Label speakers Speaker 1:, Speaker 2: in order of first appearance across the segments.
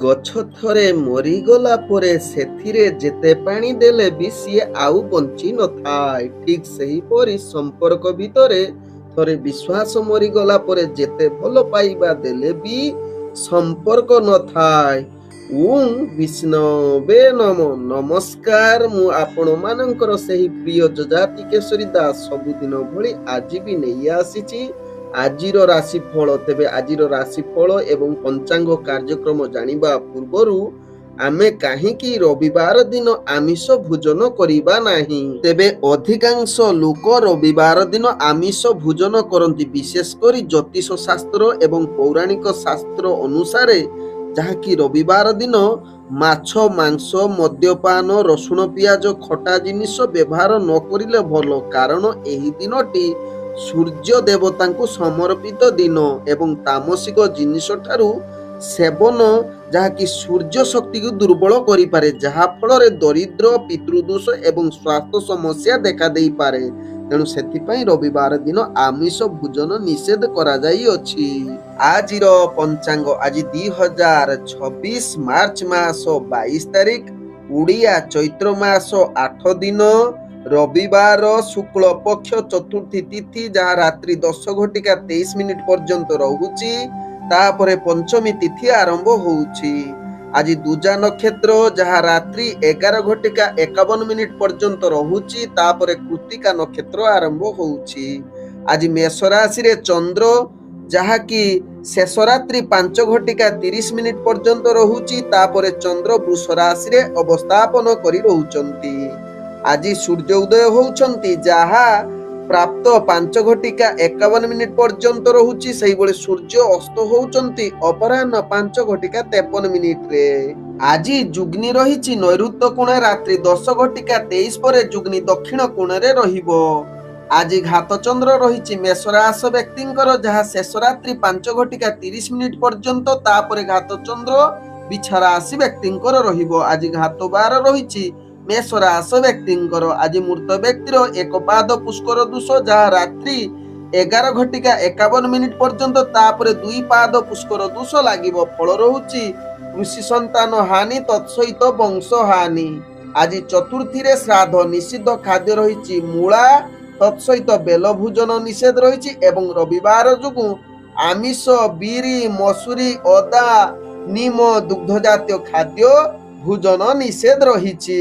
Speaker 1: ଗଛ ଥରେ ମରିଗଲା ପରେ ସେଥିରେ ଯେତେ ପାଣି ଦେଲେ ବି ସିଏ ଆଉ ବଞ୍ଚି ନଥାଏ। ଠିକ୍ ସେହିପରି ସମ୍ପର୍କ ଭିତରେ ଥରେ ବିଶ୍ୱାସ ମରିଗଲା ପରେ ଯେତେ ଭଲ ପାଇବା ଦେଲେ ବି ସମ୍ପର୍କ ନଥାଏ। ବିଷ୍ଣବେ ନମ। ନମସ୍କାର, ମୁଁ ଆପଣମାନଙ୍କର ସେହି ପ୍ରିୟ ଯଯାତି କେଶରୀ ଦାସ ସବୁଦିନ ଭଳି ଆଜି ବି ନେଇ ଆସିଛି ଆଜିର ରାଶିଫଳ। ତେବେ ଆଜିର ରାଶିଫଳ ଏବଂ ପଞ୍ଚାଙ୍ଗ କାର୍ଯ୍ୟକ୍ରମ ଜାଣିବା ପୂର୍ବରୁ ଆମେ କାହିଁକି ରବିବାର ଦିନ ଆମିଷ ଭୋଜନ କରିବା ନାହିଁ? ତେବେ ଅଧିକାଂଶ ଲୋକ ରବିବାର ଦିନ ଆମିଷ ଭୋଜନ କରନ୍ତି। ବିଶେଷ କରି ଜ୍ୟୋତିଷ ଶାସ୍ତ୍ର ଏବଂ ପୌରାଣିକ ଶାସ୍ତ୍ର ଅନୁସାରେ, ଯାହାକି ରବିବାର ଦିନ ମାଛ, ମାଂସ, ମଦ୍ୟପାନ, ରସୁଣ, ପିଆଜ, ଖଟା ଜିନିଷ ବ୍ୟବହାର ନ କରିଲେ ଭଲ। କାରଣ ଏହି ଦିନଟି ସୂର୍ଯ୍ୟ ଦେବତାଙ୍କୁ ସମର୍ପିତ ଦିନ ଏବଂ ତାମସିକ ଜିନିଷ ଠାରୁ ସେବନ ଯାହାକି ସୂର୍ଯ୍ୟ ଶକ୍ତିକୁ ଦୁର୍ବଳ କରିପାରେ, ଯାହା ଫଳରେ ଦରିଦ୍ର, ପିତୃଦୋଷ ଏବଂ ସ୍ୱାସ୍ଥ୍ୟ ସମସ୍ୟା ଦେଖା ଦେଇପାରେ। ତେଣୁ ସେଥିପାଇଁ ରବିବାର ଦିନ ଆମିଷ ଭୋଜନ ନିଷେଧ କରାଯାଇଅଛି। ଆଜିର ପଞ୍ଚାଙ୍ଗ ଆଜି 2026 ମାର୍ଚ୍ଚ ମାସ 22 ତାରିଖ, ଓଡ଼ିଆ ଚୈତ୍ର ମାସ 8 ଦିନ, ରବିବାର, ଶୁକ୍ଳ ପକ୍ଷ ଚତୁର୍ଥୀ ତିଥି, ଯାହା ରାତ୍ରି 10:23 ପର୍ଯ୍ୟନ୍ତ ରହୁଛି। ତାପରେ ପଞ୍ଚମୀ ତିଥି ଆରମ୍ଭ ହଉଛି। ଆଜି ଦୁଜା ନକ୍ଷତ୍ର, ଯାହା ରାତ୍ରି 11:51 ପର୍ଯ୍ୟନ୍ତ ରହୁଛି। ତାପରେ କୃତ୍ତିକା ନକ୍ଷତ୍ର ଆରମ୍ଭ ହଉଛି। ଆଜି ମେଷ ରାଶିରେ ଚନ୍ଦ୍ର, ଯାହାକି ଶେଷ ରାତ୍ରି 5:30 ପର୍ଯ୍ୟନ୍ତ ରହୁଛି। ତାପରେ ଚନ୍ଦ୍ର ବୃଷ ରାଶିରେ ଅବସ୍ଥାପନ କରି ରହୁଛନ୍ତି। ଆଜି ସୂର୍ଯ୍ୟ ଉଦୟ ହଉଛନ୍ତି, ଯାହା ପ୍ରାପ୍ତ 5:51 ପର୍ଯ୍ୟନ୍ତ ରହୁଛି। ସେହିଭଳି ସୂର୍ଯ୍ୟ ଅସ୍ତ ହଉଛନ୍ତି ଅପରାହ୍ନ 5:53। ଆଜି ଯୁଗ୍ନି ରହିଛି ନୈಋତ୍ୟ କୋଣ ରାତ୍ରି 10:23 ପରେ ଯୁଗ୍ନି ଦକ୍ଷିଣ କୋଣରେ ରହିବ। ଆଜି ଘାତ ଚନ୍ଦ୍ର ରହିଛି ମେଷ ରାଶି ବ୍ୟକ୍ତିଙ୍କର, ଯାହା ଶେଷ ରାତ୍ରି 5:30 ପର୍ଯ୍ୟନ୍ତ। ତାପରେ ଘାତ ଚନ୍ଦ୍ର ବିଛା ରାଶି ବ୍ୟକ୍ତିଙ୍କର ରହିବ। ଆଜି ଘାତ ବାର ରହିଛି ମେଷ ରାଶି ବ୍ୟକ୍ତିଙ୍କର। ଆଜି ମୃତ ବ୍ୟକ୍ତିର ଏକ ପାଦ ପୁଷ୍କର ଦୋଷ, ଯାହା ରାତ୍ରି 11:51 ପର୍ଯ୍ୟନ୍ତ। ତାପରେ ଦୁଇ ପାଦ ପୁଷ୍କର ଦୋଷ ଲାଗିବ। ଫଳ ରହୁଛି କୃଷି ସନ୍ତାନ ହାନି, ତତ୍ସହିତ ବଂଶ ହାନି। ଆଜି ଚତୁର୍ଥୀରେ ଶ୍ରାଦ୍ଧ ନିଷିଦ୍ଧ ଖାଦ୍ୟ ରହିଛି ମୂଳା, ତତ୍ସହିତ ବେଲ ଭୋଜନ ନିଷେଧ ରହିଛି ଏବଂ ରବିବାର ଯୋଗୁଁ ଆମିଷ, ବିରି, ମସୁରୀ, ଅଦା, ନିମ, ଦୁଗ୍ଧ ଜାତୀୟ ଖାଦ୍ୟ ଭୋଜନ ନିଷେଧ ରହିଛି।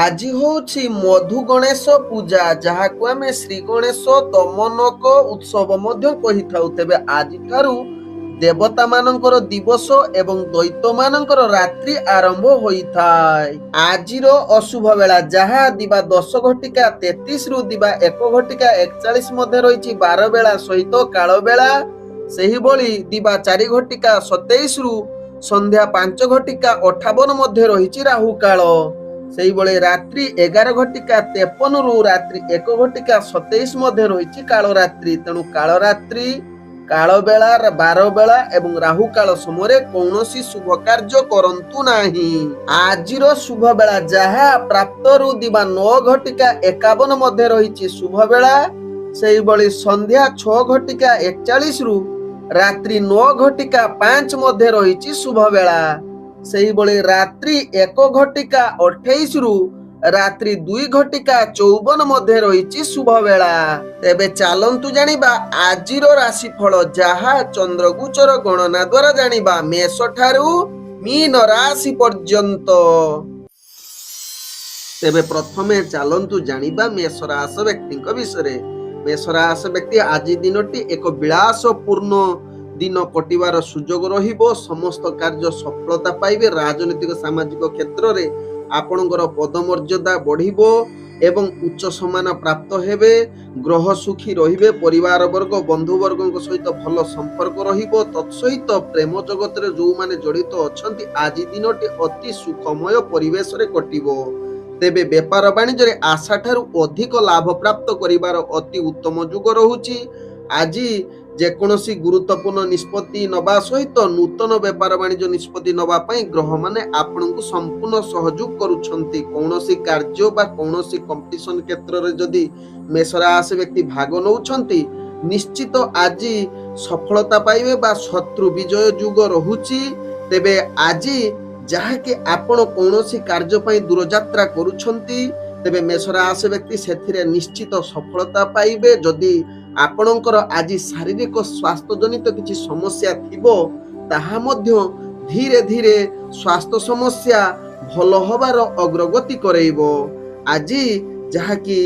Speaker 1: ଆଜି ହଉଛି ମଧୁ ଗଣେଶ ପୂଜା, ଯାହାକୁ ଆମେ ଶ୍ରୀ ଗଣେଶ ଦମନକ ଉତ୍ସବ ମଧ୍ୟ କହିଥାଉ। ତେବେ ଆଜିଠାରୁ ଦେବତା ମାନଙ୍କର ଦିବସ ଏବଂ ଦୈତ ମାନଙ୍କର ରାତ୍ରି ଆରମ୍ଭ ହୋଇଥାଏ। ଆଜିର ଅଶୁଭ ବେଳା, ଯାହା ଦିବା 10:33 ରୁ ଦିବା 1:41 ମଧ୍ୟ ରହିଛି ବାର ବେଳା ସହିତ କାଳ ବେଳା। ସେହିଭଳି ଦିବା 4:27 ରୁ ସନ୍ଧ୍ୟା 5:58 ମଧ୍ୟ ରହିଛି ରାହୁ କାଳ। ସେହିଭଳି ରାତ୍ରି 11:53 ରୁ ରାତ୍ରି 1:27 ମଧ୍ୟ ରହିଛି କାଳ ରାତ୍ରି। ତେଣୁ କାଳ ରାତ୍ରି, କାଳ ବେଳା, ବାର ବେଳା ଏବଂ ରାହୁ କାଳ ସମୟରେ କୌଣସି ଶୁଭ କାର୍ଯ୍ୟ କରନ୍ତୁ ନାହିଁ। ଆଜିର ଶୁଭ ବେଳା, ଯାହା ପ୍ରାପ୍ତରୁ ଦିବା 9:51 ମଧ୍ୟ ରହିଛି ଶୁଭ ବେଳା। ସେହିଭଳି ସନ୍ଧ୍ୟା 6:41 ରୁ ରାତ୍ରି 9:05 ମଧ୍ୟ ରହିଛି ଶୁଭ ବେଳା। ସେହିଭଳି ରାତ୍ରି 1:28 ରୁ ରାତ୍ରି 2:54 ମଧ୍ୟ ରହିଛି ଶୁଭ ବେଳା। ତେବେ ଚାଲନ୍ତୁ ଜାଣିବା ଆଜିର ରାଶିଫଳ, ଯାହା ଚନ୍ଦ୍ରଗୋଚର ଗଣନା ଦ୍ୱାରା ଜାଣିବା ମେଷ ଠାରୁ ମୀନ ରାଶି ପର୍ଯ୍ୟନ୍ତ। ତେବେ ପ୍ରଥମେ ଚାଲନ୍ତୁ ଜାଣିବା ମେଷ ରାଶି ବ୍ୟକ୍ତିଙ୍କ ବିଷୟରେ। ମେଷ ରାଶି ବ୍ୟକ୍ତି, ଆଜି ଦିନଟି ଏକ ବିଳାସପୂର୍ଣ୍ଣ ଦିନ କଟିବାର ସୁଯୋଗ ରହିବ। ସମସ୍ତ କାର୍ଯ୍ୟ ସଫଳତା ପାଇବେ। ରାଜନୈତିକ ସାମାଜିକ କ୍ଷେତ୍ରରେ ଆପଣଙ୍କର ପଦମର୍ଯ୍ୟାଦା ବଢିବ ଏବଂ ଉଚ୍ଚ ସମ୍ମାନ ପ୍ରାପ୍ତ ହେବେ। ଗ୍ରହ ସୁଖୀ ରହିବେ। ପରିବାର ବର୍ଗ, ବନ୍ଧୁବର୍ଗଙ୍କ ସହିତ ଭଲ ସମ୍ପର୍କ ରହିବ। ତତ୍ସହିତ ପ୍ରେମ ଜଗତରେ ଯେଉଁମାନେ ଜଡ଼ିତ ଅଛନ୍ତି, ଆଜି ଦିନଟି ଅତି ସୁଖମୟ ପରିବେଶରେ କଟିବ। ତେବେ ବେପାର ବାଣିଜ୍ୟରେ ଆଶା ଠାରୁ ଅଧିକ ଲାଭ ପ୍ରାପ୍ତ କରିବାର ଅତି ଉତ୍ତମ ଯୋଗ ରହୁଛି। ଆଜି ଯେକୌଣସି ଗୁରୁତ୍ୱପୂର୍ଣ୍ଣ ନିଷ୍ପତ୍ତି ନେବା ସହିତ ନୂତନ ବେପାର ବାଣିଜ୍ୟ ନିଷ୍ପତ୍ତି ନେବା ପାଇଁ ଗ୍ରହମାନେ ଆପଣଙ୍କୁ ସମ୍ପୂର୍ଣ୍ଣ ସହଯୋଗ କରୁଛନ୍ତି। କୌଣସି କାର୍ଯ୍ୟ ବା କୌଣସି କମ୍ପିଟିସନ କ୍ଷେତ୍ରରେ ଯଦି ମେଷ ରାଶି ବ୍ୟକ୍ତି ଭାଗ ନେଉଛନ୍ତି, ନିଶ୍ଚିତ ଆଜି ସଫଳତା ପାଇବେ ବା ଶତ୍ରୁ ବିଜୟ ଯୁଗ ରହୁଛି। ତେବେ ଆଜି ଯାହାକି ଆପଣ କୌଣସି କାର୍ଯ୍ୟ ପାଇଁ ଦୂରଯାତ୍ରା କରୁଛନ୍ତି, ତେବେ ମେଷ ରାଶି ବ୍ୟକ୍ତି ସେଥିରେ ନିଶ୍ଚିତ ସଫଳତା ପାଇବେ। ଯଦି ଆପଣଙ୍କର ଆଜି ଶାରୀରିକ ସ୍ୱାସ୍ଥ୍ୟ ଜନିତ କିଛି ସମସ୍ୟା ଥିବ, ତାହା ମଧ୍ୟ ଧୀରେ ଧୀରେ ସ୍ୱାସ୍ଥ୍ୟ ସମସ୍ୟା ଭଲ ହବାର ଅଗ୍ରଗତି କରେଇବ। ଆଜି ଯାହାକି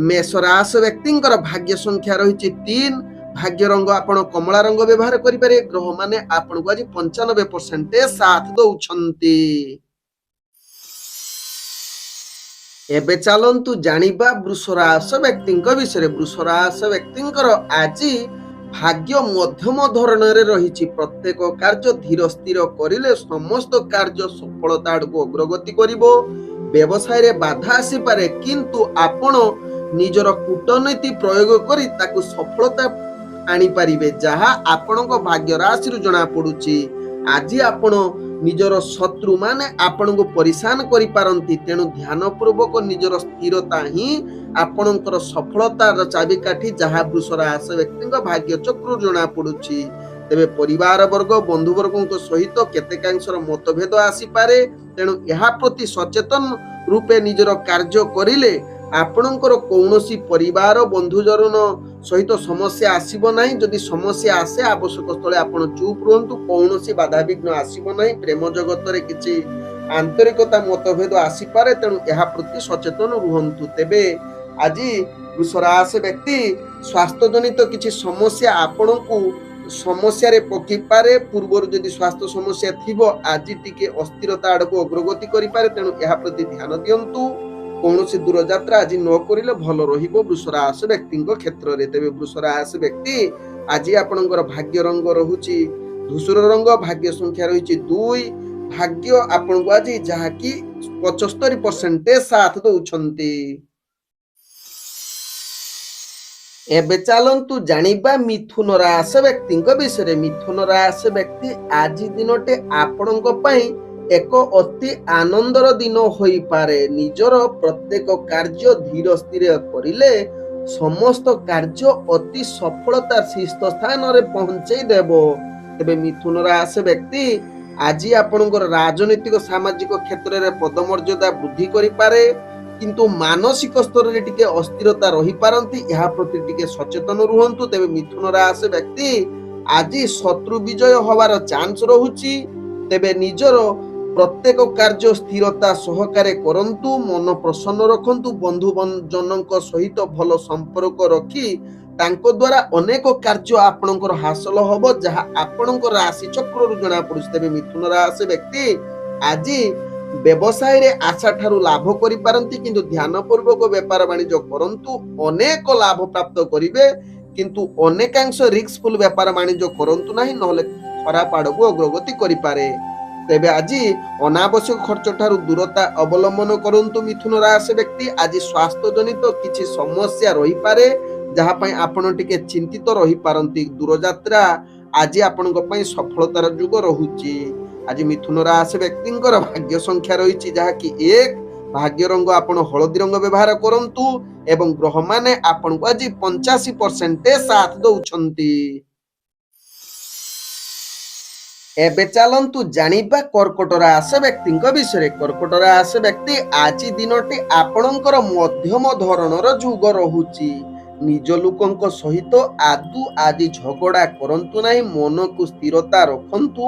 Speaker 1: ମେଷ ରାଶି ବ୍ୟକ୍ତିଙ୍କର ଭାଗ୍ୟ ସଂଖ୍ୟା ରହିଛି 3, ଭାଗ୍ୟ ରଙ୍ଗ ଆପଣ କମଳା ରଙ୍ଗ ବ୍ୟବହାର କରିପାରିବେ। ଗ୍ରହମାନେ ଆପଣଙ୍କୁ ଆଜି 95% ସାଥ ଦଉଛନ୍ତି। ଏବେ ଚାଲନ୍ତୁ ଜାଣିବା ବୃଷ ରାଶି ବ୍ୟକ୍ତିଙ୍କ ବିଷୟରେ। ବୃଷ ରାଶି ବ୍ୟକ୍ତିଙ୍କର ଆଜି ଭାଗ୍ୟ ମଧ୍ୟମ ଧରଣରେ ରହିଛି। ପ୍ରତ୍ୟେକ କାର୍ଯ୍ୟ ଧୀର ସ୍ଥିର କରିଲେ ସମସ୍ତ କାର୍ଯ୍ୟ ସଫଳତା ଆଡ଼କୁ ଅଗ୍ରଗତି କରିବ। ବ୍ୟବସାୟରେ ବାଧା ଆସିପାରେ, କିନ୍ତୁ ଆପଣ ନିଜର କୂଟନୀତି ପ୍ରୟୋଗ କରି ତାକୁ ସଫଳତା ଆଣିପାରିବେ, ଯାହା ଆପଣଙ୍କ ଭାଗ୍ୟ ରାଶିରୁ ଜଣା ପଡୁଛି। ଆଜି ଆପଣ ନିଜର ଶତ୍ରୁ ମାନେ ଆପଣଙ୍କୁ ପରିଶାନ କରିପାରନ୍ତି, ତେଣୁ ଧ୍ୟାନ ପୂର୍ବକ ନିଜର ସ୍ଥିରତା ହିଁ ଆପଣଙ୍କର ସଫଳତାର ଚାବିକାଠି, ଯାହା ବୃଷ ରାଶି ବ୍ୟକ୍ତିଙ୍କ ଭାଗ୍ୟ ଚକ୍ରରୁ ଜଣା ପଡୁଛି। ତେବେ ପରିବାର ବର୍ଗ ବନ୍ଧୁବର୍ଗଙ୍କ ସହିତ କେତେକାଂଶର ମତଭେଦ ଆସିପାରେ, ତେଣୁ ଏହା ପ୍ରତି ସଚେତନ ରୂପେ ନିଜର କାର୍ଯ୍ୟ କରିଲେ ଆପଣଙ୍କର କୌଣସି ପରିବାର ବନ୍ଧୁଜନ ସହିତ ସମସ୍ୟା ଆସିବ ନାହିଁ। ଯଦି ସମସ୍ୟା ଆସେ ଆବଶ୍ୟକ ସ୍ଥଳେ ଆପଣ ଚୁପ୍ ରୁହନ୍ତୁ, କୌଣସି ବାଧାବିଘ୍ନ ଆସିବ ନାହିଁ। ପ୍ରେମ ଜଗତରେ କିଛି ଆନ୍ତରିକତା ମତଭେଦ ଆସିପାରେ, ତେଣୁ ଏହା ପ୍ରତି ସଚେତନ ରୁହନ୍ତୁ। ତେବେ ଆଜି ବୃଷ ରାଶି ବ୍ୟକ୍ତି ସ୍ୱାସ୍ଥ୍ୟ ଜନିତ କିଛି ସମସ୍ୟା ଆପଣଙ୍କୁ ସମସ୍ୟାରେ ପକେଇପାରେ। ପୂର୍ବରୁ ଯଦି ସ୍ୱାସ୍ଥ୍ୟ ସମସ୍ୟା ଥିବ, ଆଜି ଟିକେ ଅସ୍ଥିରତା ଆଡ଼କୁ ଅଗ୍ରଗତି କରିପାରେ, ତେଣୁ ଏହା ପ୍ରତି ଧ୍ୟାନ ଦିଅନ୍ତୁ। କୌଣସି ଦୂରଯାତ୍ରା ଆଜି ନ କରିଲେ ଭଲ ରହିବ ବୃଷ ରାଶି ବ୍ୟକ୍ତିଙ୍କ କ୍ଷେତ୍ରରେ। ତେବେ ବୃଷ ରାଶି ବ୍ୟକ୍ତି ଆଜି ଆପଣଙ୍କର ଭାଗ୍ୟ ରଙ୍ଗ ରହୁଛି ଧୂସର ରଙ୍ଗ, ଭାଗ୍ୟ ସଂଖ୍ୟା ରହିଛି 2, ଭାଗ୍ୟ ଆପଣଙ୍କୁ ଆଜି ଯାହାକି 75% ସାଥ ଦଉଛନ୍ତି। ଏବେ ଚାଲନ୍ତୁ ଜାଣିବା ମିଥୁନ ରାଶି ବ୍ୟକ୍ତିଙ୍କ ବିଷୟରେ। ମିଥୁନ ରାଶି ବ୍ୟକ୍ତି ଆଜି ଦିନଟି ଆପଣଙ୍କ ପାଇଁ ଏକ ଅତି ଆନନ୍ଦର ଦିନ ହୋଇପାରେ। ନିଜର ପ୍ରତ୍ୟେକ କାର୍ଯ୍ୟ ଧୀର ସ୍ଥିର କରିଲେ ସମସ୍ତ କାର୍ଯ୍ୟ ଅତି ସଫଳତା ଶୀର୍ଷ ସ୍ଥାନରେ ପହଞ୍ଚେଇ ଦେବ। ତେବେ ମିଥୁନ ରାଶି ବ୍ୟକ୍ତି ଆଜି ଆପଣଙ୍କର ରାଜନୈତିକ ସାମାଜିକ କ୍ଷେତ୍ରରେ ପଦମର୍ଯ୍ୟାଦା ବୃଦ୍ଧି କରିପାରେ, କିନ୍ତୁ ମାନସିକ ସ୍ତରରେ ଟିକେ ଅସ୍ଥିରତା ରହିପାରନ୍ତି, ଏହା ପ୍ରତି ଟିକେ ସଚେତନ ରୁହନ୍ତୁ। ତେବେ ମିଥୁନ ରାଶି ବ୍ୟକ୍ତି ଆଜି ଶତ୍ରୁ ବିଜୟ ହବାର ଚାନ୍ସ ରହୁଛି। ତେବେ ନିଜର ପ୍ରତ୍ୟେକ କାର୍ଯ୍ୟ ସ୍ଥିରତା ସହକାରେ କରନ୍ତୁ, ମନ ପ୍ରସନ୍ନ ରଖନ୍ତୁ। ବନ୍ଧୁ ଜନଙ୍କ ସହିତ ଭଲ ସମ୍ପର୍କ ରଖି ତାଙ୍କ ଦ୍ୱାରା ଅନେକ କାର୍ଯ୍ୟ ଆପଣଙ୍କର ହାସଲ ହବ, ଯାହା ଆପଣଙ୍କ ରାଶି ଚକ୍ରରୁ ଜଣା ପଡୁଛି। ତେବେ ମିଥୁନ ରାଶି ବ୍ୟକ୍ତି ଆଜି ବ୍ୟବସାୟରେ ଆଶା ଠାରୁ ଲାଭ କରିପାରନ୍ତି, କିନ୍ତୁ ଧ୍ୟାନ ପୂର୍ବକ ବେପାର ବାଣିଜ୍ୟ କରନ୍ତୁ, ଅନେକ ଲାଭ ପ୍ରାପ୍ତ କରିବେ। କିନ୍ତୁ ଅନେକାଂଶ ରିସ୍କଫୁଲ ବେପାର ବାଣିଜ୍ୟ କରନ୍ତୁ ନାହିଁ, ନହେଲେ ଖରାପ ଆଡକୁ ଅଗ୍ରଗତି କରିପାରେ। ତେବେ ଆଜି ଅନାବଶ୍ୟକ ଖର୍ଚ୍ଚ ଠାରୁ ଦୂରତା ଅବଲମ୍ବନ କରନ୍ତୁ। ମିଥୁନ ରାଶି ବ୍ୟକ୍ତି ଆଜି ସ୍ୱାସ୍ଥ୍ୟ ଜନିତ କିଛି ସମସ୍ୟା ରହିପାରେ, ଯାହା ପାଇଁ ଆପଣ ଟିକେ ଚିନ୍ତିତ ରହିପାରନ୍ତି। ଦୂରଯାତ୍ରା ଆଜି ଆପଣଙ୍କ ପାଇଁ ସଫଳତାର ଯୁଗ ରହୁଛି। ଆଜି ମିଥୁନ ରାଶି ବ୍ୟକ୍ତିଙ୍କର ଭାଗ୍ୟ ସଂଖ୍ୟା ରହିଛି ଯାହାକି 1, ଭାଗ୍ୟ ରଙ୍ଗ ଆପଣ ହଳଦୀ ରଙ୍ଗ ବ୍ୟବହାର କରନ୍ତୁ, ଏବଂ ଗ୍ରହମାନେ ଆପଣଙ୍କୁ ଆଜି 85% ସାଥ ଦଉଛନ୍ତି। ଏବେ ଚାଲନ୍ତୁ ଜାଣିବା କର୍କଟ ରାଶି ବ୍ୟକ୍ତିଙ୍କ ବିଷୟରେ। କର୍କଟ ରାଶି ବ୍ୟକ୍ତି ଆଜି ଦିନଟି ଆପଣଙ୍କର ମଧ୍ୟମ ଧରଣର ଯୁଗ ରହୁଛି। ନିଜ ଲୋକଙ୍କ ସହିତ ଆଦୌ ଆଜି ଝଗଡା କରନ୍ତୁ ନାହିଁ, ମନକୁ ସ୍ଥିରତା ରଖନ୍ତୁ।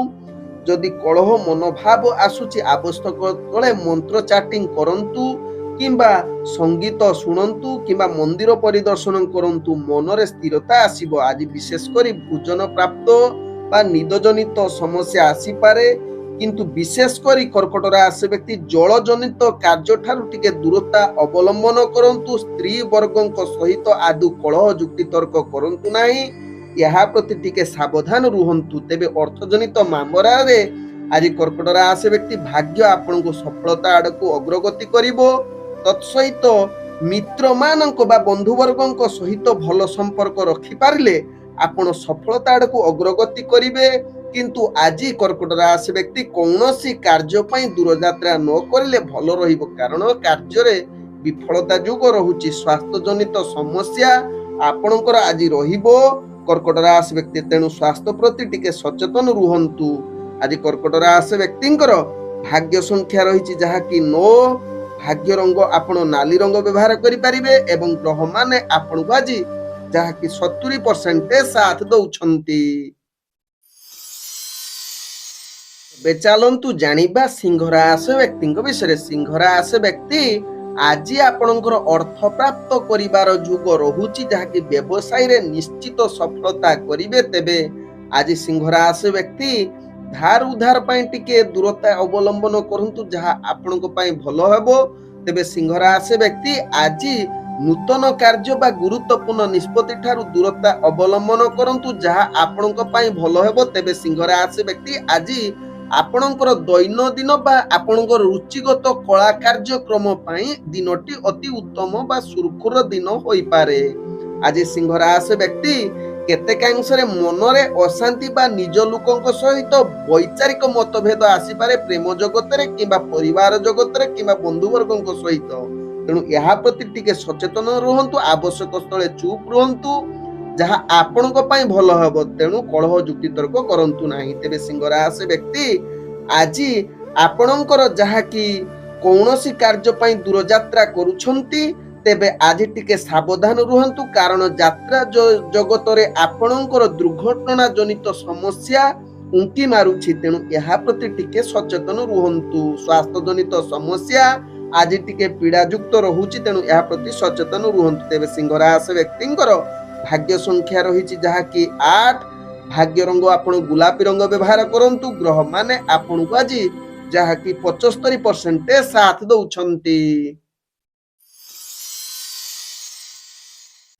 Speaker 1: ଯଦି କଳହ ମନୋଭାବ ଆସୁଛି ଆବଶ୍ୟକ ସ୍ଥଳେ ମନ୍ତ୍ର ଚାଟିଂ କରନ୍ତୁ, କିମ୍ବା ସଙ୍ଗୀତ ଶୁଣନ୍ତୁ, କିମ୍ବା ମନ୍ଦିର ପରିଦର୍ଶନ କରନ୍ତୁ, ମନରେ ସ୍ଥିରତା ଆସିବ। ଆଜି ବିଶେଷ କରି ଭୋଜନ ପ୍ରାପ୍ତ ବା ନିଦଜନିତ ସମସ୍ୟା ଆସିପାରେ, କିନ୍ତୁ ବିଶେଷ କରି କର୍କଟ ରାଶି ବ୍ୟକ୍ତି ଜଳଜନିତ କାର୍ଯ୍ୟ ଠାରୁ ଟିକେ ଦୂରତା ଅବଲମ୍ବନ କରନ୍ତୁ। ସ୍ତ୍ରୀ ବର୍ଗଙ୍କ ସହିତ ଆଦୌ କଳହ ଯୁକ୍ତି ତର୍କ କରନ୍ତୁ ନାହିଁ, ଏହା ପ୍ରତି ଟିକେ ସାବଧାନ ରୁହନ୍ତୁ। ତେବେ ଅର୍ଥଜନିତ ମାମଲାରେ ଆଜି କର୍କଟ ରାଶି ବ୍ୟକ୍ତି ଭାଗ୍ୟ ଆପଣଙ୍କୁ ସଫଳତା ଆଡକୁ ଅଗ୍ରଗତି କରିବ। ତତ୍ସହିତ ମିତ୍ରମାନଙ୍କ ବା ବନ୍ଧୁବର୍ଗଙ୍କ ସହିତ ଭଲ ସମ୍ପର୍କ ରଖିପାରିଲେ ଆପଣ ସଫଳତା ଆଡକୁ ଅଗ୍ରଗତି କରିବେ। କିନ୍ତୁ ଆଜି କର୍କଟ ରାଶି ବ୍ୟକ୍ତି କୌଣସି କାର୍ଯ୍ୟ ପାଇଁ ଦୂରଯାତ୍ରା ନ କରିଲେ ଭଲ ରହିବ, କାରଣ କାର୍ଯ୍ୟରେ ବିଫଳତା ଯୁଗ ରହୁଛି। ସ୍ୱାସ୍ଥ୍ୟ ଜନିତ ସମସ୍ୟା ଆପଣଙ୍କର ଆଜି ରହିବ କର୍କଟ ରାଶି ବ୍ୟକ୍ତି, ତେଣୁ ସ୍ୱାସ୍ଥ୍ୟ ପ୍ରତି ଟିକେ ସଚେତନ ରୁହନ୍ତୁ। आज कर्कट राशि व्यक्तिंकर भाग्य संख्या रही जहाँकि 9। भाग्य रंग आपण नाली रंग व्यवहार करें एवं ग्रह माने आपण को आज जहाँकि 70% साथ दौरान। चलतु जानिबा सिंह राशि व्यक्ति विषय। सिंह राशि व्यक्ति आज आपणकर अर्थ प्राप्त करिवार जुग रहुची जहाँकि व्यवसाय रे निश्चित सफलता करिवे। तेबे आज सिंह राशि व्यक्ति धार उधार पाई टिके दूरता अवलंबन करंतु जहाँ आपणक पाई भलो हेबो। तेबे सिंह राशि व्यक्ति आज नूतन कार्य बा गुरुत्वपूर्ण निष्पत्ति ठारू दूरता अवलंबन करंतु जहाँ आपणक पाई भलो हेबो। तेबे सिंह राशि व्यक्ति आज आपणकर दैनंदिन बा आपणकर रुचिगत कला कार्यक्रम पाई दिनटी अति उत्तम बा सुरखुर दिन होई पारे। आज सिंह राशि व्यक्ति केतेकांशरे मनरे अशांति बा निज लोकंक सहित वैचारिक मतभेद आसी पारे प्रेम जगत रे किबा परिवार जगत रे किबा बंधु वर्गंक सहित। तेणु यहा प्रति टिके सचेतन रुहंतु, आवश्यक स्थले चुप रुहंतु जहाँ आपणक पाई भलो हेबो। तेणु कलह जुक्ति तर्क करंतु नाही। तेबे सिंह राशि व्यक्ति आज आपणकर जहाँ कि कौनसी कार्य पाई दूर यात्रा करूछंती तेबे आज टिके सावधान रुहंतु, कारण यात्रा जगत रे आपणकर दुर्घटना जनित समस्या उंकी मारुछि। तेणु यहा प्रति टिके सचेतन रुहंतु। स्वास्थ्य जनित समस्या आज टिके पीड़ायुक्त रहुछि, तेणु यहा प्रति सचेतन रुहंतु। तेबे सिंह राशि व्यक्तिंकर भाग्य संख्या रही जहाँ कि 8। भाग्य रंग आपण गुलापी रंग व्यवहार करंतु। ग्रह माने आपण को आज जहाँ कि 75% साथ दौछंती।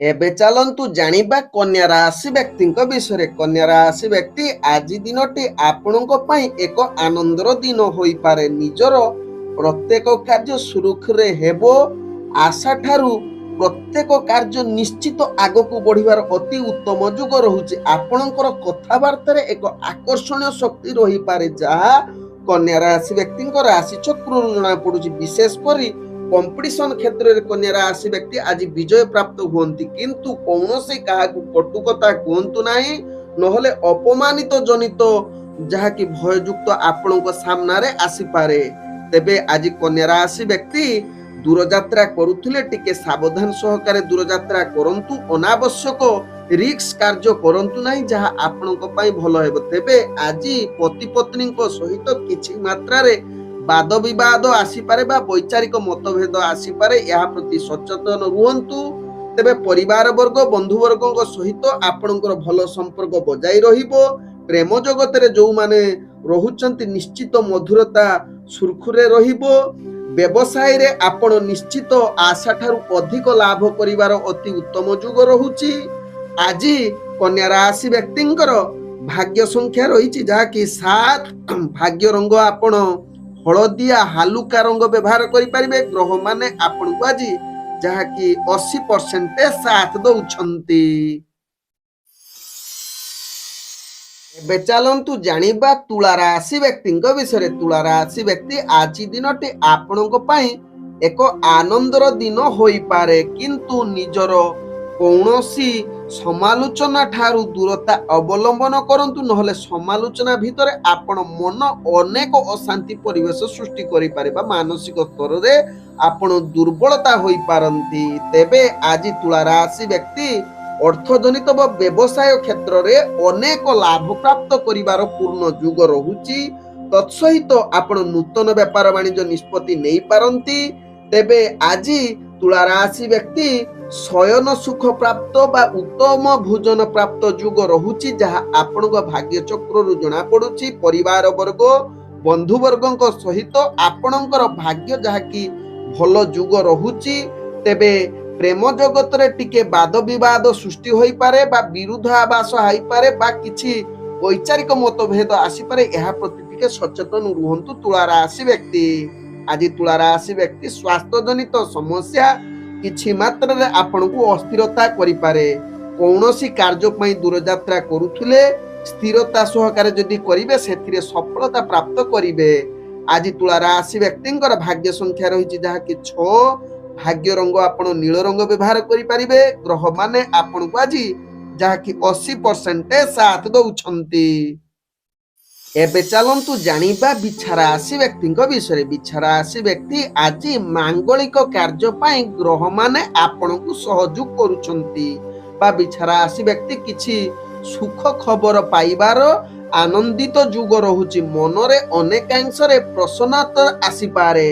Speaker 1: एबे चलंतु जानिबा कन्या राशि व्यक्ति विषय। कन्या राशि व्यक्ति आज दिनटी आपणक पई एक आनंदर दिन होई पारे। निजर प्रत्येक कार्य सुरखुरे हेबो। आशा ठारू प्रत्येक कार्य निश्चित आगकू बढ़िबार अति उत्तम जुग रहुछि। आपणकर कथाबार्ता रे एक आकर्षणीय शक्ति रही पारे जहा कन्या राशि व्यक्ति राशि चक्र जना पड़ुछि। विशेष करी कंपटीशन क्षेत्र रे कन्या राशि व्यक्ति आज विजय प्राप्त हुअंती, किंतु कौनसी काहाकू कटुकता कहंतु नाही, नहले अपमानित जनित जहाँ कि भययुक्त आपणक सामना रे आसी पारे। तेबे आज कन्या राशि व्यक्ति दूर यात्रा करुथिले टिके सावधान सहकारे दूर यात्रा करंतु। अनावश्यक रिस्क कार्य करंतु नाही जहाँ आपणक पई भलो हेबो। तेबे आज पति पत्नी को सहित किछि मात्रा रे वाद विवाद आसी पारे बा वैचारिक मतभेद आसी पारे, यहा प्रति सचेतन रुहंतु। तेबे परिवार वर्ग बंधु वर्गक सहित आपणकर भलो संपर्क बजाई रहिबो। प्रेम जगत रे जो माने रहुचंती निश्चित मधुरता सुरखुरे रहिबो। व्यवसाय रे आपण निश्चित आशा ठारू अधिक लाभ करिवार अति उत्तम जुग रहुची। आज कन्या राशि व्यक्तिंकर भाग्य संख्या रही जहाँ कि 7। भाग्य रंग आपण हलदिया हालुका रंग व्यवहार करें। ग्रह माने आपण को आज जहाँ कि 80% साथ दौछंती। एबे चलंतु जानिबा तुला राशि व्यक्ति विषय। तुला राशि व्यक्ति आज दिनटी आपणक पई एक आनंदर दिन होई पारे, किंतु निजर कौनसी समालोचना ठारू दूरता अवलंबन करंतु, नहले समालोचना भितरे आपण मन अनेक अशांति परिवेश सृष्टि करि पारे बा मानसिक स्तर रे आपण दुर्बलता होई पारंती। तेबे आज तुला राशि व्यक्ति अर्थजनित व व्यवसाय क्षेत्र रे अनेक लाभ प्राप्त करिवार पूर्ण जुग रहुची। तत्सहित आपण नूतन व्यापार वाणिज्य निष्पत्ति नहीं पारंती। तेबे आज तुला राशि व्यक्ति शयन सुख प्राप्त बा उत्तम भोजन प्राप्त जुग रहुची, जहाँ आपणक भाग्य चक्र रु जना पड़ुची। परिवार वर्ग बंधु वर्गक सहित आपणकर भाग्य जहाँ कि भलो जुग रहुची। तेबे प्रेम जगत रे टिके वाद विवाद सृष्टि होई पारे बा विरुद्धाभास होई पारे बा किछि वैचारिक मतभेद आसी पारे, यहा प्रति टिके सचेतन रुहंतु तुला राशि व्यक्ति। आज तुला राशि व्यक्ति स्वास्थ्य जनित समस्या किछि मात्रा रे आपनकु अस्थिरता करि पारे। कौनसी कार्य पई दूर यात्रा करुथिले स्थिरता सहकारे जदि करिवे सेथिरे सफलता प्राप्त करिवे। आज तुला राशि व्यक्तिंकर भाग्य संख्या रही जहाँ कि 6। भाग्य रंग आपण नील रंग व्यवहार करि पारिबे। ग्रह माने आपण को आज जहाँ कि 80% साथ दौछंती। ଏବେ ଚାଲନ୍ତୁ ଜାଣିବା ବିଛା ରାଶି ବ୍ୟକ୍ତିଙ୍କ ବିଷୟରେ। ବିଛା ରାଶି ବ୍ୟକ୍ତି ଆଜି ମାଙ୍ଗଳିକ କାର୍ଯ୍ୟ ପାଇଁ ଗ୍ରହମାନେ ଆପଣଙ୍କୁ ସହଯୋଗ କରୁଛନ୍ତି ବା ବିଛା ରାଶି ବ୍ୟକ୍ତି କିଛି ସୁଖ ଖବର ପାଇବାର ଆନନ୍ଦିତ ଯୁଗ ରହୁଛି। ମନରେ ଅନେକାଂଶରେ ପ୍ରସନ୍ନତା ଆସିପାରେ।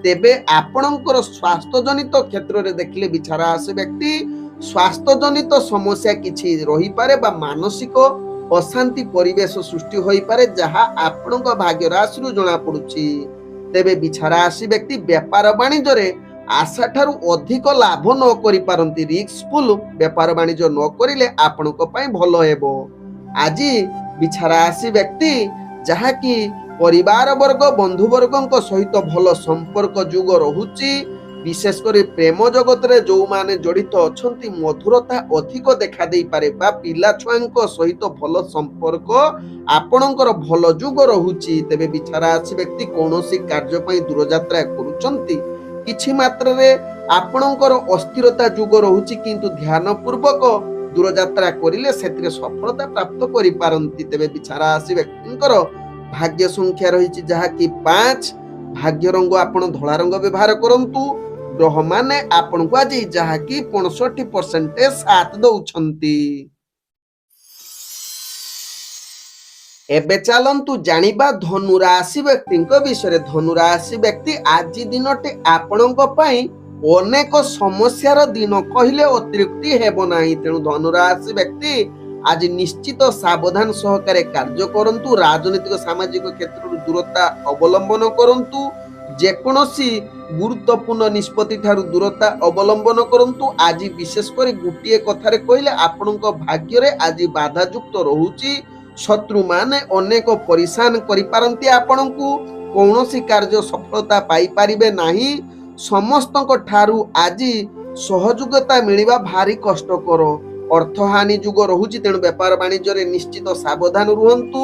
Speaker 1: ତେବେ ଆପଣଙ୍କର ସ୍ୱାସ୍ଥ୍ୟ ଜନିତ କ୍ଷେତ୍ରରେ ଦେଖିଲେ ବିଛା ରାଶି ବ୍ୟକ୍ତି ସ୍ୱାସ୍ଥ୍ୟ ଜନିତ ସମସ୍ୟା କିଛି ରହିପାରେ ବା ମାନସିକ ଅଶାନ୍ତି ପରିବେଶ ସୃଷ୍ଟି ହୋଇପାରେ, ଯାହା ଆପଣଙ୍କ ଭାଗ୍ୟ ରାଶିରୁ ଜଣାପଡୁଛି। ତେବେ ବିଛା ରାଶି ବ୍ୟକ୍ତି ବେପାର ବାଣିଜ୍ୟରେ ଆଶାଠାରୁ ଅଧିକ ଲାଭ ନ କରିପାରନ୍ତି। ରିସ୍କଫୁଲ ବେପାର ବାଣିଜ୍ୟ ନ କରିଲେ ଆପଣଙ୍କ ପାଇଁ ଭଲ ହେବ। ଆଜି ବିଛା ରାଶି ବ୍ୟକ୍ତି ଯାହାକି ପରିବାର ବର୍ଗ ବନ୍ଧୁବର୍ଗଙ୍କ ସହିତ ଭଲ ସମ୍ପର୍କ ଯୁଗ ରହୁଛି। ବିଶେଷ କରି ପ୍ରେମ ଜଗତରେ ଯୋଉମାନେ ଜଡିତ ଅଛନ୍ତି ମଧୁରତା ଅଧିକ ଦେଖା ଦେଇପାରେ ବା ପିଲା ଛୁଆଙ୍କ ସହିତ ଭଲ ସମ୍ପର୍କ ଆପଣଙ୍କର ଭଲ ଯୁଗ ରହୁଛି। ତେବେ ବିଛା ରାଶି ବ୍ୟକ୍ତି କୌଣସି କାର୍ଯ୍ୟ ପାଇଁ ଦୂରଯାତ୍ରା କରୁଛନ୍ତି, କିଛି ମାତ୍ରାରେ ଆପଣଙ୍କର ଅସ୍ଥିରତା ଯୁଗ ରହୁଛି, କିନ୍ତୁ ଧ୍ୟାନ ପୂର୍ବକ ଦୂରଯାତ୍ରା କରିଲେ ସେଥିରେ ସଫଳତା ପ୍ରାପ୍ତ କରିପାରନ୍ତି। ତେବେ ବିଛା ରାଶି ବ୍ୟକ୍ତିଙ୍କର ଭାଗ୍ୟ ସଂଖ୍ୟା ରହିଛି ଯାହାକି 5। ଭାଗ୍ୟ ରଙ୍ଗ ଆପଣ ଧଳା ରଙ୍ଗ ବ୍ୟବହାର କରନ୍ତୁ। ଗ୍ରହମାନେ ଆପଣଙ୍କୁ ଆଜି ଯାହାକି 65% ସାଥ ଦଉଛନ୍ତି। ଏବେ ଚାଲନ୍ତୁ ଜାଣିବା ଧନୁ ରାଶି ବ୍ୟକ୍ତିଙ୍କ ବିଷୟରେ। ଧନୁ ରାଶି ବ୍ୟକ୍ତି ଆଜି ଦିନଟି ଆପଣଙ୍କ ପାଇଁ ଅନେକ ସମସ୍ୟାର ଦିନ କହିଲେ ଅତ୍ୟୁକ୍ତି ହେବ ନାହିଁ। ତେଣୁ ଧନୁ ରାଶି ବ୍ୟକ୍ତି ଆଜି ନିଶ୍ଚିତ ସାବଧାନ ସହକାରେ କାର୍ଯ୍ୟ କରନ୍ତୁ। ରାଜନୈତିକ ସାମାଜିକ କ୍ଷେତ୍ରରୁ ଦୂରତା ଅବଲମ୍ବନ କରନ୍ତୁ। ଯେକୌଣସି ଗୁରୁତ୍ୱପୂର୍ଣ୍ଣ ନିଷ୍ପତ୍ତି ଠାରୁ ଦୂରତା ଅବଲମ୍ବନ କରନ୍ତୁ। ଆଜି ବିଶେଷ କରି ଗୋଟିଏ କଥାରେ କହିଲେ ଆପଣଙ୍କ ଭାଗ୍ୟରେ ଆଜି ବାଧାଯୁକ୍ତ ରହୁଛି। ଶତ୍ରୁମାନେ ଅନେକ ପରିଶାନ କରିପାରନ୍ତି ଆପଣଙ୍କୁ। କୌଣସି କାର୍ଯ୍ୟ ସଫଳତା ପାଇପାରିବେ ନାହିଁ। ସମସ୍ତଙ୍କ ଠାରୁ ଆଜି ସହଯୋଗିତା ମିଳିବା ଭାରି କଷ୍ଟକର। ଅର୍ଥହାନି ଯୁଗ ରହୁଛି, ତେଣୁ ବେପାର ବାଣିଜ୍ୟରେ ନିଶ୍ଚିତ ସାବଧାନ ରୁହନ୍ତୁ।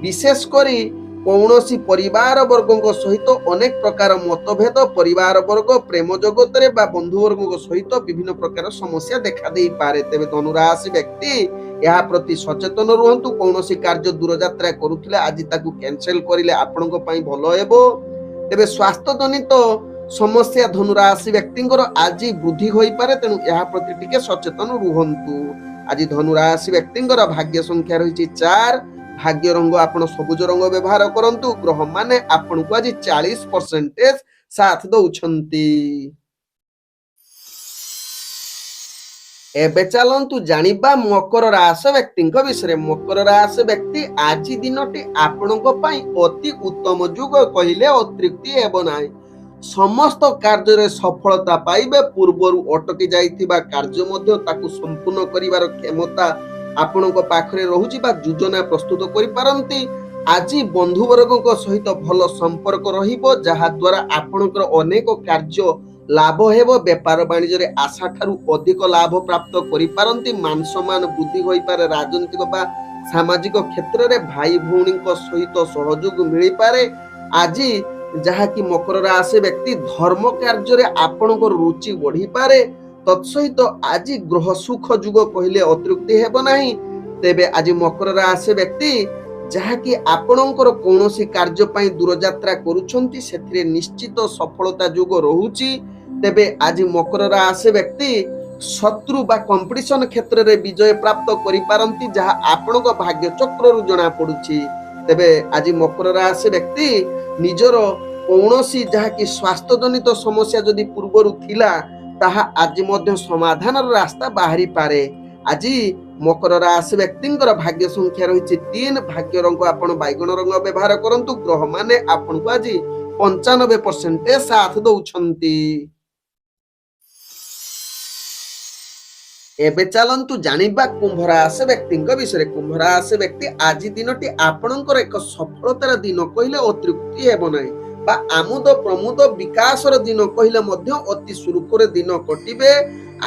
Speaker 1: ବିଶେଷ କରି କୌଣସି ପରିବାର ବର୍ଗଙ୍କ ସହିତ ଅନେକ ପ୍ରକାର ମତଭେଦ, ପରିବାର ବର୍ଗ ପ୍ରେମ ଜଗତରେ ବା ବନ୍ଧୁବର୍ଗଙ୍କ ସହିତ ବିଭିନ୍ନ ପ୍ରକାର ସମସ୍ୟା ଦେଖା ଦେଇପାରେ। ତେବେ ଧନୁ ରାଶି ବ୍ୟକ୍ତି ଏହା ପ୍ରତି ସଚେତନ ରୁହନ୍ତୁ। କୌଣସି କାର୍ଯ୍ୟ ଦୂରଯାତ୍ରା କରୁଥିଲେ ଆଜି ତାକୁ କ୍ୟାନସେଲ କରିଲେ ଆପଣଙ୍କ ପାଇଁ ଭଲ ହେବ। ତେବେ ସ୍ୱାସ୍ଥ୍ୟ ଜନିତ ସମସ୍ୟା ଧନୁ ରାଶି ବ୍ୟକ୍ତିଙ୍କର ଆଜି ବୃଦ୍ଧି ହୋଇପାରେ, ତେଣୁ ଏହା ପ୍ରତି ଟିକେ ସଚେତନ ରୁହନ୍ତୁ। ଆଜି ଧନୁ ରାଶି ବ୍ୟକ୍ତିଙ୍କର ଭାଗ୍ୟ ସଂଖ୍ୟା ରହିଛି 4। ଭାଗ୍ୟ ରଙ୍ଗ ଆପଣ ସବୁଜ ରଙ୍ଗ ବ୍ୟବହାର କରନ୍ତୁ। ଗ୍ରହମାନେ ଆପଣଙ୍କୁ ଆଜି 40% ସାଥ ଦଉଛନ୍ତି। ଏବେ ଚାଲନ୍ତୁ ଜାଣିବା ମକର ରାଶି ବ୍ୟକ୍ତିଙ୍କ ବିଷୟରେ। ମକର ରାଶି ବ୍ୟକ୍ତି ଆଜି ଦିନଟି ଆପଣଙ୍କ ପାଇଁ ଅତି ଉତ୍ତମ ଯୁଗ କହିଲେ ଅତ୍ୟୁକ୍ତି ହେବ ନାହିଁ। ସମସ୍ତ କାର୍ଯ୍ୟରେ ସଫଳତା ପାଇବେ। ପୂର୍ବରୁ ଅଟକି ଯାଇଥିବା କାର୍ଯ୍ୟ ମଧ୍ୟ ତାକୁ ସମ୍ପୂର୍ଣ୍ଣ କରିବାର କ୍ଷମତା ଆପଣଙ୍କ ପାଖରେ ରହୁଛି ବା ଯୋଜନା ପ୍ରସ୍ତୁତ କରିପାରନ୍ତି। ଆଜି ବନ୍ଧୁବର୍ଗଙ୍କ ସହିତ ଭଲ ସମ୍ପର୍କ ରହିବ, ଯାହା ଦ୍ୱାରା ଆପଣଙ୍କର ଅନେକ କାର୍ଯ୍ୟ ଲାଭ ହେବ। ବେପାର ବାଣିଜ୍ୟରେ ଆଶା ଠାରୁ ଅଧିକ ଲାଭ ପ୍ରାପ୍ତ କରିପାରନ୍ତି। ମାନ ସମ୍ମାନ ବୃଦ୍ଧି ହୋଇପାରେ। ରାଜନୈତିକ ବା ସାମାଜିକ କ୍ଷେତ୍ରରେ ଭାଇ ଭଉଣୀଙ୍କ ସହିତ ସହଯୋଗ ମିଳିପାରେ। ଆଜି ଯାହାକି ମକର ରାଶି ବ୍ୟକ୍ତି ଧର୍ମ କାର୍ଯ୍ୟରେ ଆପଣଙ୍କର ରୁଚି ବଢିପାରେ। ତତ୍ସହିତ ଆଜି ଗ୍ରହ ସୁଖ ଯୁଗ କହିଲେ ଅତ୍ୟୁକ୍ତି ହେବ ନାହିଁ। ତେବେ ଆଜି ମକର ରାଶି ବ୍ୟକ୍ତି ଯାହାକି ଆପଣଙ୍କର କୌଣସି କାର୍ଯ୍ୟ ପାଇଁ ଦୂରଯାତ୍ରା କରୁଛନ୍ତି, ସେଥିରେ ନିଶ୍ଚିତ ସଫଳତା ଯୁଗ ରହୁଛି। ତେବେ ଆଜି ମକର ରାଶି ବ୍ୟକ୍ତି ଶତ୍ରୁ ବା କମ୍ପିଟିସନ କ୍ଷେତ୍ରରେ ବିଜୟ ପ୍ରାପ୍ତ କରିପାରନ୍ତି, ଯାହା ଆପଣଙ୍କ ଭାଗ୍ୟ ଚକ୍ରରୁ ଜଣା ପଡୁଛି। ତେବେ ଆଜି ମକର ରାଶି ବ୍ୟକ୍ତି ନିଜର କୌଣସି ଯାହାକି ସ୍ୱାସ୍ଥ୍ୟ ଜନିତ ସମସ୍ୟା ଯଦି ପୂର୍ବରୁ ଥିଲା, ତାହା ଆଜି ମଧ୍ୟ ସମାଧାନର ରାସ୍ତା ବାହାରିପାରେ। ଆଜି ମକର ରାଶି ବ୍ୟକ୍ତିଙ୍କର ଭାଗ୍ୟ ସଂଖ୍ୟା ରହିଛି 3। ଭାଗ୍ୟ ରଙ୍ଗ ଆପଣ ବାଇଗଣ ରଙ୍ଗ ବ୍ୟବହାର କରନ୍ତୁ। ଗ୍ରହମାନେ ଆପଣଙ୍କୁ ଆଜି 95% ସାଥ ଦଉଛନ୍ତି। ଏବେ ଚାଲନ୍ତୁ ଜାଣିବା କୁମ୍ଭ ରାଶି ବ୍ୟକ୍ତିଙ୍କ ବିଷୟରେ। କୁମ୍ଭ ରାଶି ବ୍ୟକ୍ତି ଆଜି ଦିନଟି ଆପଣଙ୍କର ଏକ ସଫଳତାର ଦିନ କହିଲେ ଅତ୍ୟୁକ୍ତି ହେବ ନାହିଁ ବା ଆମୋଦ ପ୍ରମୋଦ ବିକାଶର ଦିନ କହିଲେ ମଧ୍ୟ ଅତି ସୁରୁଖୁରୁରେ ଦିନ କଟିବେ।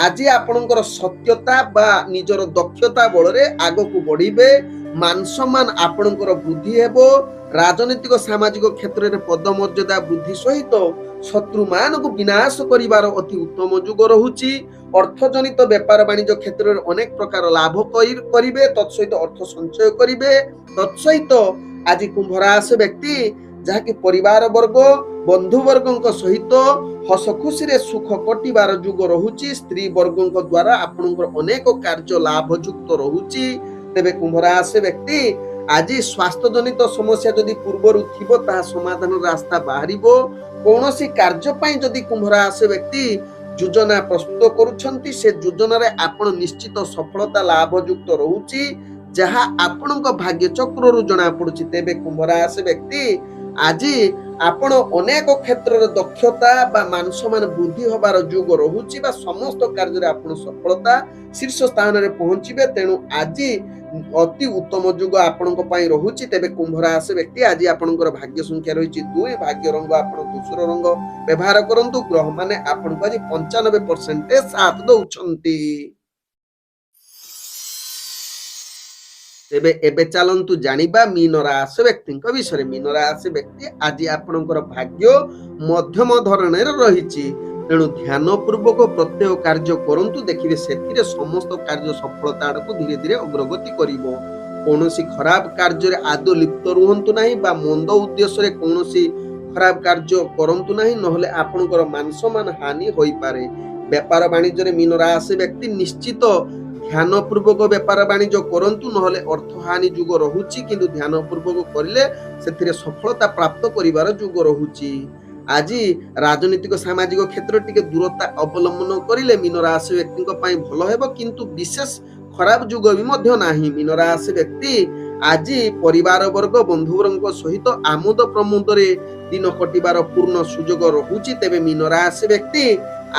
Speaker 1: ଆଜି ଆପଣଙ୍କର ସତ୍ୟତା ବା ନିଜର ଦକ୍ଷତା ବଳରେ ଆଗକୁ ବଢିବେ। ମାନ ସମ୍ମାନ ଆପଣଙ୍କର ବୃଦ୍ଧି ହେବ। ରାଜନୈତିକ ସାମାଜିକ କ୍ଷେତ୍ରରେ ପଦମର୍ଯ୍ୟାଦା ବୃଦ୍ଧି ସହିତ ଶତ୍ରୁମାନଙ୍କୁ ବିନାଶ କରିବାର ଅତି ଉତ୍ତମ ଯୁଗ ରହୁଛି। ଅର୍ଥ ଜନିତ ବେପାର ବାଣିଜ୍ୟ କ୍ଷେତ୍ରରେ ଅନେକ ପ୍ରକାର ଲାଭ କରିବେ। ତତ୍ସହିତ ଅର୍ଥ ସଞ୍ଚୟ କରିବେ। ତତ୍ସହିତ ଆଜି କୁମ୍ଭ ରାଶି ବ୍ୟକ୍ତି ଯାହାକି ପରିବାର ବର୍ଗ ବନ୍ଧୁ ବର୍ଗଙ୍କ ସହିତ ହସ ଖୁସିରେ ସୁଖ କଟିବାର ଯୁଗ ରହୁଛି। ସ୍ତ୍ରୀ ବର୍ଗଙ୍କ ଦ୍ୱାରା ଆପଣଙ୍କର ଅନେକ କାର୍ଯ୍ୟ ଲାଭଯୁକ୍ତ ରହୁଛି। ତେବେ କୁମ୍ଭ ରାଶି ବ୍ୟକ୍ତି ଆଜି ସ୍ୱାସ୍ଥ୍ୟ ଜନିତ ସମସ୍ୟା ଯଦି ପୂର୍ବରୁ ଥିବ ତାହା ସମାଧାନର ରାସ୍ତା ବାହାରିବ। କୌଣସି କାର୍ଯ୍ୟ ପାଇଁ ଯଦି କୁମ୍ଭ ରାଶି ବ୍ୟକ୍ତି ଯୋଜନା ପ୍ରସ୍ତୁତ କରୁଛନ୍ତି ସେ ଯୋଜନାରେ ଆପଣ ନିଶ୍ଚିତ ସଫଳତା ଲାଭଯୁକ୍ତ ରହୁଛି, ଯାହା ଆପଣଙ୍କ ଭାଗ୍ୟ ଚକ୍ରରୁ ଜଣା ପଡୁଛି। ତେବେ କୁମ୍ଭ ରାଶି ବ୍ୟକ୍ତି ଆଜି ଆପଣ ଅନେକ କ୍ଷେତ୍ରରେ ଦକ୍ଷତା ବା ମାନ ସମ୍ମାନ ବୃଦ୍ଧି ହବାର ଯୁଗ ରହୁଛି ବା ସମସ୍ତ କାର୍ଯ୍ୟରେ ଆପଣ ସଫଳତା ଶୀର୍ଷ ସ୍ଥାନରେ ପହଞ୍ଚିବେ। ତେଣୁ ଆଜି ଅତି ଉତ୍ତମ ଯୁଗ ଆପଣଙ୍କ ପାଇଁ ରହୁଛି। ତେବେ କୁମ୍ଭ ରାଶି ବ୍ୟକ୍ତି ଆଜି ଆପଣଙ୍କର ଭାଗ୍ୟ ସଂଖ୍ୟା ରହିଛି 2, ଭାଗ୍ୟ ରଙ୍ଗ ଆପଣ ଧୂସର ରଙ୍ଗ ବ୍ୟବହାର କରନ୍ତୁ। ଗ୍ରହ ମାନେ ଆପଣଙ୍କୁ ଆଜି 95% ସାଥ ଦଉଛନ୍ତି। ତେବେ ଏବେ ଚାଲନ୍ତୁ ଜାଣିବା ମୀନ ରାଶି ବ୍ୟକ୍ତିଙ୍କ ବିଷୟରେ। ମୀନ ରାଶି ବ୍ୟକ୍ତି ଆଜି ଆପଣଙ୍କର ଭାଗ୍ୟ ମଧ୍ୟମ ଧରଣର ରହିଛି। ତେଣୁ ଧ୍ୟାନ ପୂର୍ବକ ପ୍ରତ୍ୟେକ କାର୍ଯ୍ୟ କରନ୍ତୁ, ଦେଖିବେ ସେଥିରେ ସମସ୍ତ କାର୍ଯ୍ୟ ସଫଳତା ଆଡକୁ ଧୀରେ ଧୀରେ ଅଗ୍ରଗତି କରିବ। କୌଣସି ଖରାପ କାର୍ଯ୍ୟରେ ଆଦୌ ଲିପ୍ତ ରୁହନ୍ତୁ ନାହିଁ ବା ମନ୍ଦ ଉଦ୍ଦେଶ୍ୟରେ କୌଣସି ଖରାପ କାର୍ଯ୍ୟ କରନ୍ତୁ ନାହିଁ, ନହେଲେ ଆପଣଙ୍କର ମାନ ସମ୍ମାନ ହାନି ହୋଇପାରେ। ବେପାର ବାଣିଜ୍ୟରେ ମୀନ ରାଶି ବ୍ୟକ୍ତି ନିଶ୍ଚିତ ଧ୍ୟାନ ପୂର୍ବକ ବେପାର ବାଣିଜ୍ୟ କରନ୍ତୁ, ନହେଲେ ଅର୍ଥ ହାନି ଯୁଗ ରହୁଛି। କିନ୍ତୁ ଧ୍ୟାନ ପୂର୍ବକ କରିଲେ ସେଥିରେ ସଫଳତା ପ୍ରାପ୍ତ କରିବାର ଯୁଗ ରହୁଛି। ଆଜି ରାଜନୈତିକ ସାମାଜିକ କ୍ଷେତ୍ର ଟିକେ ଦୂରତା ଅବଲମ୍ବନ କରିଲେ ମୀନ ରାଶି ବ୍ୟକ୍ତିଙ୍କ ପାଇଁ ଭଲ ହେବ, କିନ୍ତୁ ବିଶେଷ ଖରାପ ଯୁଗ ବି ମଧ୍ୟ ନାହିଁ। ମୀନ ରାଶି ବ୍ୟକ୍ତି ଆଜି ପରିବାର ବର୍ଗ ବନ୍ଧୁବର୍ଗଙ୍କ ସହିତ ଆମୋଦ ପ୍ରମୋଦରେ ଦିନ କଟିବାର ପୂର୍ଣ୍ଣ ସୁଯୋଗ ରହୁଛି। ତେବେ ମୀନ ରାଶି ବ୍ୟକ୍ତି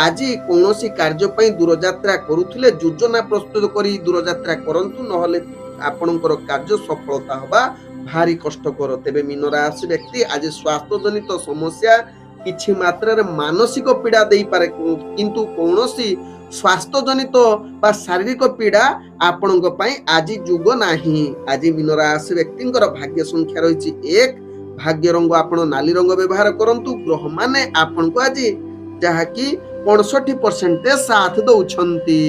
Speaker 1: ଆଜି କୌଣସି କାର୍ଯ୍ୟ ପାଇଁ ଦୂରଯାତ୍ରା କରୁଥିଲେ ଯୋଜନା ପ୍ରସ୍ତୁତ କରି ଦୂରଯାତ୍ରା କରନ୍ତୁ, ନହେଲେ ଆପଣଙ୍କର କାର୍ଯ୍ୟ ସଫଳତା ହବା ଭାରି କଷ୍ଟକର। ତେବେ ମୀନ ରାଶି ବ୍ୟକ୍ତି ଆଜି ସ୍ୱାସ୍ଥ୍ୟ ଜନିତ ସମସ୍ୟା କିଛି ମାତ୍ରାରେ ମାନସିକ ପୀଡା ଦେଇପାରେ, କିନ୍ତୁ କୌଣସି ସ୍ୱାସ୍ଥ୍ୟ ଜନିତ ବା ଶାରୀରିକ ପୀଡା ଆପଣଙ୍କ ପାଇଁ ଆଜି ଯୁଗ ନାହିଁ। ଆଜି ମୀନ ରାଶି ବ୍ୟକ୍ତିଙ୍କର ଭାଗ୍ୟ ସଂଖ୍ୟା ରହିଛି 1, ଭାଗ୍ୟ ରଙ୍ଗ ଆପଣ ନାଲି ରଙ୍ଗ ବ୍ୟବହାର କରନ୍ତୁ। ଗ୍ରହ ମାନେ ଆପଣଙ୍କୁ ଆଜି ଯାହାକି 65% ସାଥ ଦଉଛନ୍ତି।